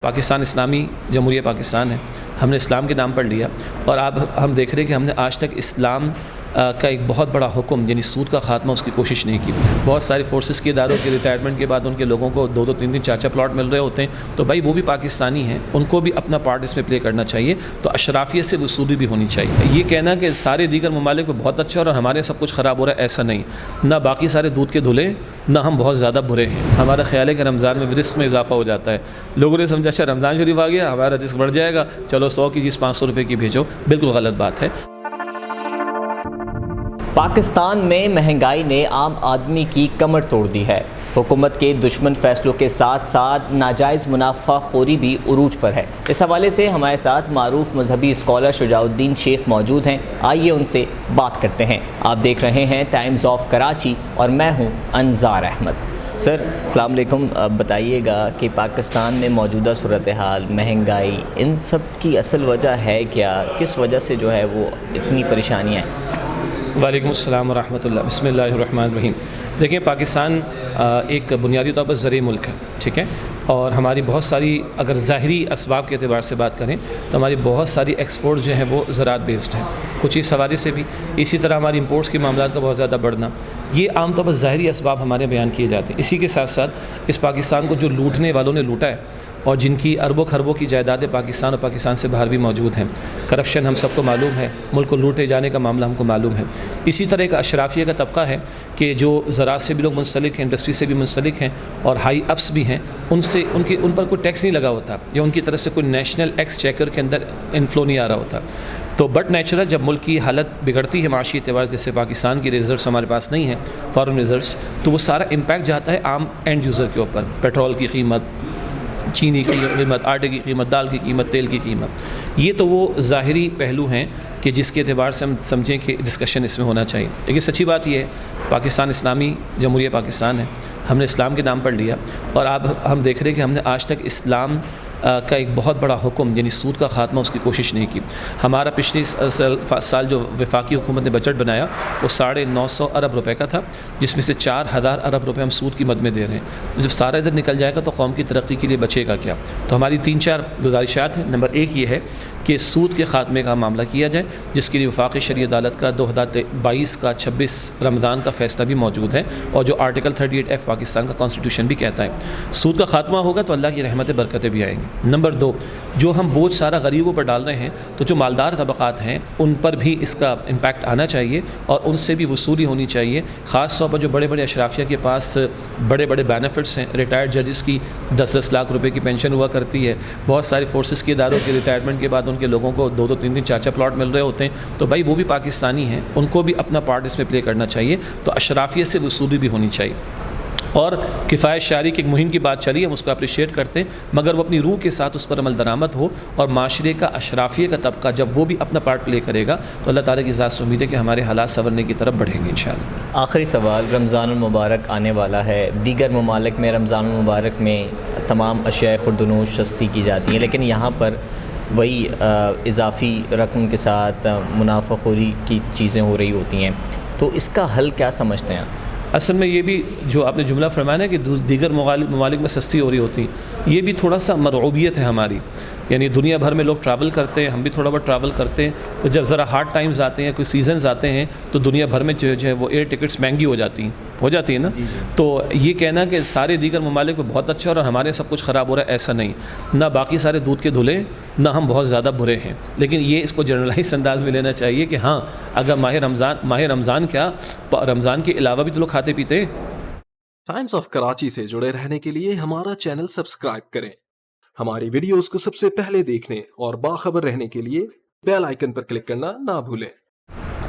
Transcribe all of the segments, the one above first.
پاکستان اسلامی جمہوریہ پاکستان ہے. ہم نے اسلام کے نام پڑھ لیا اور اب ہم دیکھ رہے ہیں کہ ہم نے آج تک اسلام کا ایک بہت بڑا حکم یعنی سود کا خاتمہ اس کی کوشش نہیں کی. بہت سارے فورسز کے اداروں کے ریٹائرمنٹ کے بعد ان کے لوگوں کو 2-2 3-3 4-4 پلاٹ مل رہے ہوتے ہیں, تو بھائی وہ بھی پاکستانی ہیں, ان کو بھی اپنا پارٹ اس میں پلے کرنا چاہیے. تو اشرافیت سے وصولی بھی ہونی چاہیے. یہ کہنا کہ سارے دیگر ممالک میں بہت اچھا اور ہمارے سب کچھ خراب ہو رہا ہے, ایسا نہیں. نہ باقی سارے دودھ کے دھلے, نہ ہم بہت زیادہ برے ہیں. ہمارا خیال ہے کہ رمضان میں رزق میں اضافہ ہو جاتا ہے. لوگوں نے سمجھا اچھا رمضان شریف آ گیا ہمارا رزق بڑھ جائے گا, چلو 100 کی چیز 500 روپے کی بھیجو. بالکل غلط بات ہے. پاکستان میں مہنگائی نے عام آدمی کی کمر توڑ دی ہے. حکومت کے دشمن فیصلوں کے ساتھ ساتھ ناجائز منافع خوری بھی عروج پر ہے. اس حوالے سے ہمارے ساتھ معروف مذہبی اسکالر شجاع الدین شیخ موجود ہیں. آئیے ان سے بات کرتے ہیں. آپ دیکھ رہے ہیں ٹائمز آف کراچی اور میں ہوں انظار احمد. سر السلام علیکم. بتائیے گا کہ پاکستان میں موجودہ صورتحال, مہنگائی, ان سب کی اصل وجہ ہے کیا؟ کس وجہ سے جو ہے وہ اتنی پریشانیاں ہیں؟ وعلیکم السلام ورحمۃ اللہ. بسم اللہ الرحمن الرحیم. دیکھیں پاکستان ایک بنیادی طور پر زرعی ملک ہے, ٹھیک ہے, اور ہماری بہت ساری اگر ظاہری اسباب کے اعتبار سے بات کریں تو ہماری بہت ساری ایکسپورٹ جو ہیں وہ زراعت بیسڈ ہیں, کچھ اس حوالے سے بھی. اسی طرح ہماری امپورٹس کے معاملات کا بہت زیادہ بڑھنا, یہ عام طور پر ظاہری اسباب ہمارے بیان کیے جاتے ہیں. اسی کے ساتھ ساتھ اس پاکستان کو جو لوٹنے والوں نے لوٹا ہے اور جن کی اربوں خربوں کی جائیدادیں پاکستان اور پاکستان سے باہر بھی موجود ہیں, کرپشن ہم سب کو معلوم ہے, ملک کو لوٹے جانے کا معاملہ ہم کو معلوم ہے. اسی طرح ایک اشرافیہ کا طبقہ ہے کہ جو زراعت سے بھی لوگ منسلک ہیں, انڈسٹری سے بھی منسلک ہیں اور ہائی اپس بھی ہیں, ان پر کوئی ٹیکس نہیں لگا ہوتا یا ان کی طرف سے کوئی نیشنل ایکس چیکر کے اندر انفلو نہیں آ رہا ہوتا. تو بٹ نیچرل جب ملک کی حالت بگڑتی ہے معاشی اعتبار, جیسے پاکستان کی ریزروس ہمارے پاس نہیں ہیں, فارن ریزروس, تو وہ سارا امپیکٹ جاتا ہے عام اینڈ یوزر کے اوپر. پیٹرول کی قیمت, چینی کی قیمت, آٹے کی قیمت, دال کی قیمت, تیل کی قیمت, یہ تو وہ ظاہری پہلو ہیں کہ جس کے اعتبار سے ہم سمجھیں کہ ڈسکشن اس میں ہونا چاہیے. لیکن سچی بات یہ ہے پاکستان اسلامی جمہوریہ پاکستان ہے. ہم نے اسلام کے نام پڑھ لیا اور اب ہم دیکھ رہے ہیں کہ ہم نے آج تک اسلام کا ایک بہت بڑا حکم یعنی سود کا خاتمہ اس کی کوشش نہیں کی. ہمارا پچھلی سال جو وفاقی حکومت نے بجٹ بنایا وہ 950 ارب روپے کا تھا, جس میں سے 4000 ارب روپے ہم سود کی مد میں دے رہے ہیں. جب سارا ادھر نکل جائے گا تو قوم کی ترقی کے لیے بچے گا کیا؟ تو ہماری 3-4 گزارشات ہیں. نمبر 1 یہ ہے کہ سود کے خاتمے کا معاملہ کیا جائے, جس کے لیے وفاقی شرعی عدالت کا 2022 کا 26 رمضان کا فیصلہ بھی موجود ہے اور جو آرٹیکل 38F پاکستان کا کانسٹیٹیوشن بھی کہتا ہے. سود کا خاتمہ ہوگا تو اللہ کی رحمتیں برکتیں بھی آئیں گی. نمبر 2, جو ہم بوجھ سارا غریبوں پر ڈال رہے ہیں تو جو مالدار طبقات ہیں ان پر بھی اس کا امپیکٹ آنا چاہیے اور ان سے بھی وصولی ہونی چاہیے. خاص طور پر جو بڑے بڑے اشرافیہ کے پاس بڑے بڑے بینیفٹس ہیں, ریٹائرڈ ججز کی 10-10 لاکھ روپے کی پینشن ہوا کرتی ہے, بہت سارے فورسز کے اداروں کے ریٹائرمنٹ کے بعد ان کے لوگوں کو 2-2 3-3 4-4 پلاٹ مل رہے ہوتے ہیں, تو بھائی وہ بھی پاکستانی ہیں, ان کو بھی اپنا پارٹ اس میں پلے کرنا چاہیے. تو اشرافیت سے وصولی بھی ہونی چاہیے. اور کفایت شعاری کی ایک مہم کی بات چلی, ہم اس کو اپریشیٹ کرتے ہیں, مگر وہ اپنی روح کے ساتھ اس پر عمل درآمد ہو اور معاشرے کا اشرافیہ کا طبقہ جب وہ بھی اپنا پارٹ پلے کرے گا تو اللہ تعالیٰ کی ذات سے امید ہے کہ ہمارے حالات سنورنے کی طرف بڑھیں گے انشاءاللہ. آخری سوال, رمضان المبارک آنے والا ہے. دیگر ممالک میں رمضان المبارک میں تمام اشیاء خوردنوش سستی کی جاتی ہیں, لیکن یہاں پر وہی اضافی رقم کے ساتھ منافع خوری کی چیزیں ہو رہی ہوتی ہیں. تو اس کا حل کیا سمجھتے ہیں؟ اصل میں یہ بھی جو آپ نے جملہ فرمایا کہ دیگر ممالک میں سستی ہو رہی ہوتی, یہ بھی تھوڑا سا مرعوبیت ہے ہماری. یعنی دنیا بھر میں لوگ ٹریول کرتے ہیں, ہم بھی تھوڑا بہت ٹریول کرتے ہیں, تو جب ذرا ہارڈ ٹائمز آتے ہیں, کوئی سیزنز آتے ہیں, تو دنیا بھر میں جو ہے وہ ایئر ٹکٹس مہنگی ہو جاتی ہیں نا. تو یہ کہنا کہ سارے دیگر ممالک میں بہت اچھا اور ہمارے سب کچھ خراب ہو رہا ہے, ایسا نہیں. نہ باقی سارے دودھ کے دھلے, نہ ہم بہت زیادہ برے ہیں. لیکن یہ اس کو جنرلائز انداز میں لینا چاہیے کہ ہاں اگر ماہ رمضان کیا رمضان کے علاوہ بھی تو لوگ کھاتے پیتے. ٹائمز آف کراچی سے جڑے رہنے کے لیے ہمارا چینل سبسکرائب کریں. ہماری ویڈیوز کو سب سے پہلے دیکھنے اور باخبر رہنے کے لیے بیل آئیکن پر کلک کرنا نہ بھولیں.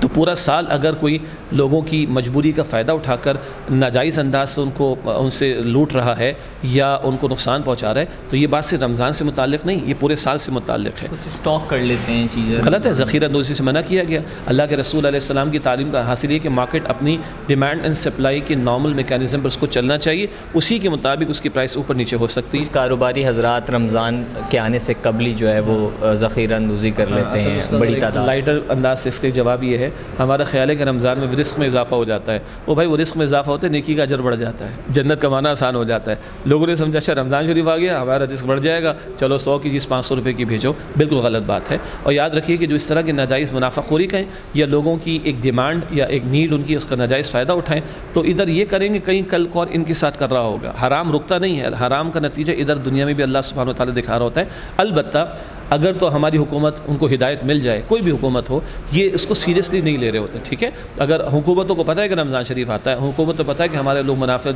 تو پورا سال اگر کوئی لوگوں کی مجبوری کا فائدہ اٹھا کر ناجائز انداز سے ان سے لوٹ رہا ہے یا ان کو نقصان پہنچا رہا ہے, تو یہ بات صرف رمضان سے متعلق نہیں, یہ پورے سال سے متعلق ہے. کچھ اسٹاک کر لیتے ہیں چیزیں, غلط ہے. ذخیرہ اندوزی سے منع کیا گیا. اللہ کے رسول علیہ السلام کی تعلیم کا حاصل یہ کہ مارکیٹ اپنی ڈیمانڈ اینڈ سپلائی کے نارمل میکینزم پر اس کو چلنا چاہیے, اسی کے مطابق اس کی پرائس اوپر نیچے ہو سکتی ہے. کاروباری حضرات رمضان کے آنے سے قبل ہی جو ہے وہ ذخیرہ اندوزی کر لیتے ہیں بڑی تعداد. لائٹر انداز سے اس کا جواب یہ ہے ہمارا خیال ہے کہ رمضان میں رزق میں اضافہ ہو جاتا ہے. وہ بھائی وہ رزق میں اضافہ ہوتا ہے، نیکی کا اجر بڑھ جاتا ہے، جنت کمانا آسان ہو جاتا ہے. لوگوں نے سمجھا اچھا رمضان شریف آ گیا ہمارا رزق بڑھ جائے گا، چلو 100 کی چیز 500 روپے کی بھیجو. بالکل غلط بات ہے. اور یاد رکھیے کہ جو اس طرح کی ناجائز منافع خوری کریں یا لوگوں کی ایک ڈیمانڈ یا ایک نیڈ ان کی اس کا ناجائز فائدہ اٹھائیں، تو ادھر یہ کریں گے کہیں کل کو اور ان کے ساتھ کر رہا ہوگا. حرام رکتا نہیں ہے، حرام کا نتیجہ ادھر دنیا میں بھی اللہ سبحانہ و تعالیٰ دکھا رہا ہوتا ہے. البتہ اگر تو ہماری حکومت ان کو ہدایت مل جائے، کوئی بھی حکومت ہو، یہ اس کو سیریسلی نہیں لے رہے ہوتے. ٹھیک ہے، اگر حکومتوں کو پتہ ہے کہ رمضان شریف آتا ہے، حکومت کو پتہ ہے کہ ہمارے لوگ منافع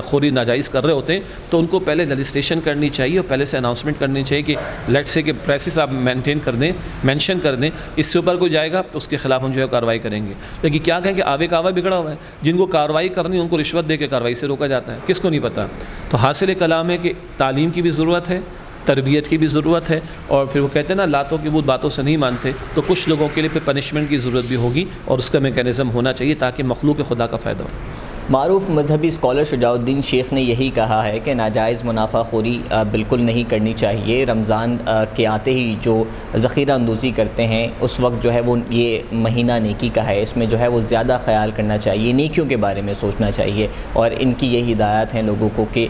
خوری ناجائز کر رہے ہوتے ہیں، تو ان کو پہلے رجسٹریشن کرنی چاہیے اور پہلے سے اناؤنسمنٹ کرنی چاہیے کہ لیٹ سے کہ پرائسز آپ مینٹین کر دیں، مینشن کر دیں. اس سے اوپر کوئی جائے گا تو اس کے خلاف ہم جو ہے کارروائی کریں گے. لیکن کیا کہیں کہ آوے کا آوا بگڑا ہوا ہے، جن کو کارروائی کرنی ہے ان کو رشوت دے کے کارروائی سے روکا جاتا ہے. کس کو نہیں پتہ؟ تو حاصل کلام ہے کہ تعلیم کی بھی ضرورت ہے، تربیت کی بھی ضرورت ہے. اور پھر وہ کہتے ہیں نا لاتوں کی بود باتوں سے نہیں مانتے، تو کچھ لوگوں کے لیے پھر پنشمنٹ کی ضرورت بھی ہوگی اور اس کا میکینزم ہونا چاہیے تاکہ مخلوق خدا کا فائدہ ہو. معروف مذہبی اسکالر شجاع الدین شیخ نے یہی کہا ہے کہ ناجائز منافع خوری بالکل نہیں کرنی چاہیے. رمضان کے آتے ہی جو ذخیرہ اندوزی کرتے ہیں اس وقت جو ہے وہ یہ مہینہ نیکی کا ہے، اس میں جو ہے وہ زیادہ خیال کرنا چاہیے، نیکیوں کے بارے میں سوچنا چاہیے. اور ان کی یہ ہدایات ہیں لوگوں کو کہ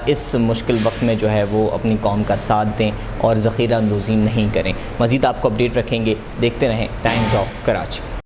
اس مشکل وقت میں جو ہے وہ اپنی قوم کا ساتھ دیں اور ذخیرہ اندوزی نہیں کریں. مزید آپ کو اپڈیٹ رکھیں گے، دیکھتے رہیں ٹائمز آف کراچی.